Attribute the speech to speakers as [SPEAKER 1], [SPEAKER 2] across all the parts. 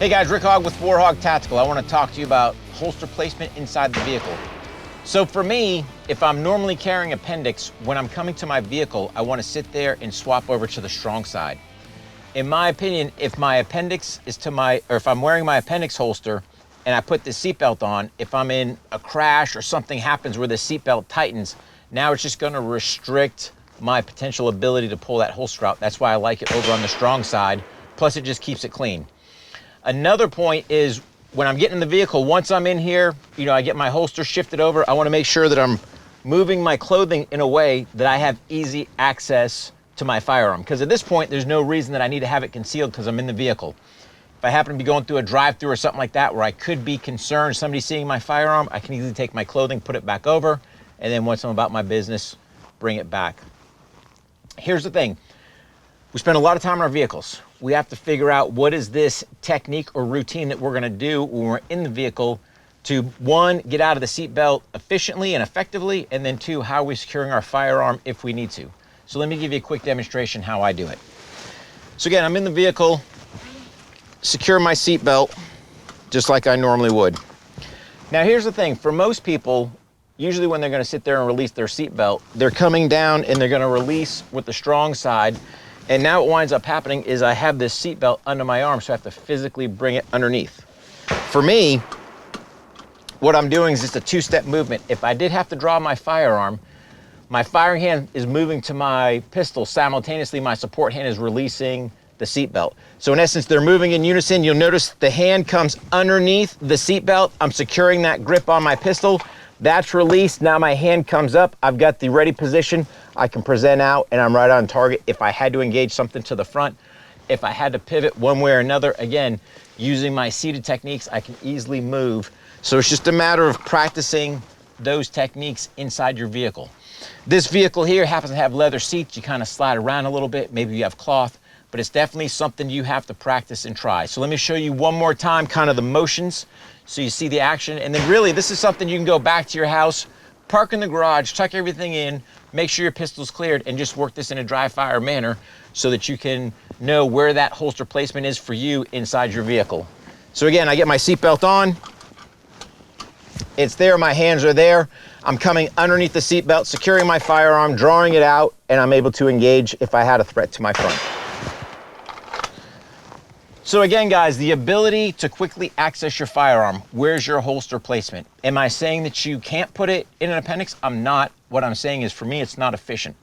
[SPEAKER 1] Hey guys, Rick Hogg with War HOGG Tactical. I want to talk to you about holster placement inside the vehicle. So for me, if I'm normally carrying appendix, when I'm coming to my vehicle, I want to sit there and swap over to the strong side. In my opinion, if my appendix is to my, or if I'm wearing my appendix holster and I put the seatbelt on, if I'm in a crash or something happens where the seatbelt tightens, now it's just going to restrict my potential ability to pull that holster out. That's why I like it over on the strong side. Plus it just keeps it clean. Another point is when I'm getting in the vehicle, once I'm in here, I get my holster shifted over. I want to make sure that I'm moving my clothing in a way that I have easy access to my firearm. Because at this point, there's no reason that I need to have it concealed because I'm in the vehicle. If I happen to be going through a drive-through or something like that where I could be concerned somebody seeing my firearm, I can easily take my clothing, put it back over, and then once I'm about my business, bring it back. Here's the thing. We spend a lot of time in our vehicles. We have to figure out what is this technique or routine that we're gonna do when we're in the vehicle to, one, get out of the seatbelt efficiently and effectively, and then two, how are we securing our firearm if we need to. So let me give you a quick demonstration how I do it. So again, I'm in the vehicle, secure my seatbelt just like I normally would. Now here's the thing, for most people, usually when they're gonna sit there and release their seatbelt, they're coming down and they're gonna release with the strong side. And now what winds up happening is I have this seatbelt under my arm, so I have to physically bring it underneath. For me, what I'm doing is just a two-step movement. If I did have to draw my firing hand is moving to my pistol. Simultaneously, my support hand is releasing the seatbelt. So in essence, they're moving in unison. You'll notice the hand comes underneath the seatbelt. I'm securing that grip on my pistol. That's released. Now my hand comes up. I've got the ready position. I can present out and I'm right on target. If I had to engage something to the front, if I had to pivot one way or another, again, using my seated techniques, I can easily move. So it's just a matter of practicing those techniques inside your vehicle. This vehicle here happens to have leather seats. You kind of slide around a little bit. Maybe you have cloth, but it's definitely something you have to practice and try. So let me show you one more time kind of the motions so you see the action. And then really, this is something you can go back to your house, park in the garage, tuck everything in, make sure your pistol's cleared, and just work this in a dry fire manner so that you can know where that holster placement is for you inside your vehicle. So again, I get my seatbelt on. It's there, my hands are there. I'm coming underneath the seatbelt, securing my firearm, drawing it out, and I'm able to engage if I had a threat to my front. So again, guys, the ability to quickly access your firearm. Where's your holster placement? Am I saying that you can't put it in an appendix? I'm not. What I'm saying is, for me, it's not efficient.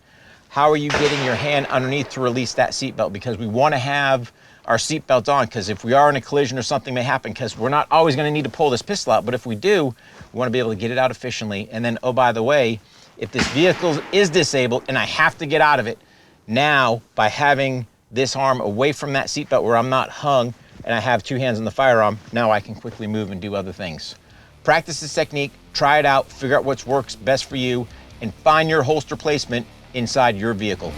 [SPEAKER 1] How are you getting your hand underneath to release that seatbelt? Because we want to have our seatbelt on, because if we are in a collision or something may happen, because we're not always going to need to pull this pistol out, but if we do, we want to be able to get it out efficiently. And then, oh, by the way, if this vehicle is disabled and I have to get out of it, now by having this arm away from that seatbelt where I'm not hung and I have two hands on the firearm, now I can quickly move and do other things. Practice this technique, try it out, figure out what works best for you, and find your holster placement inside your vehicle.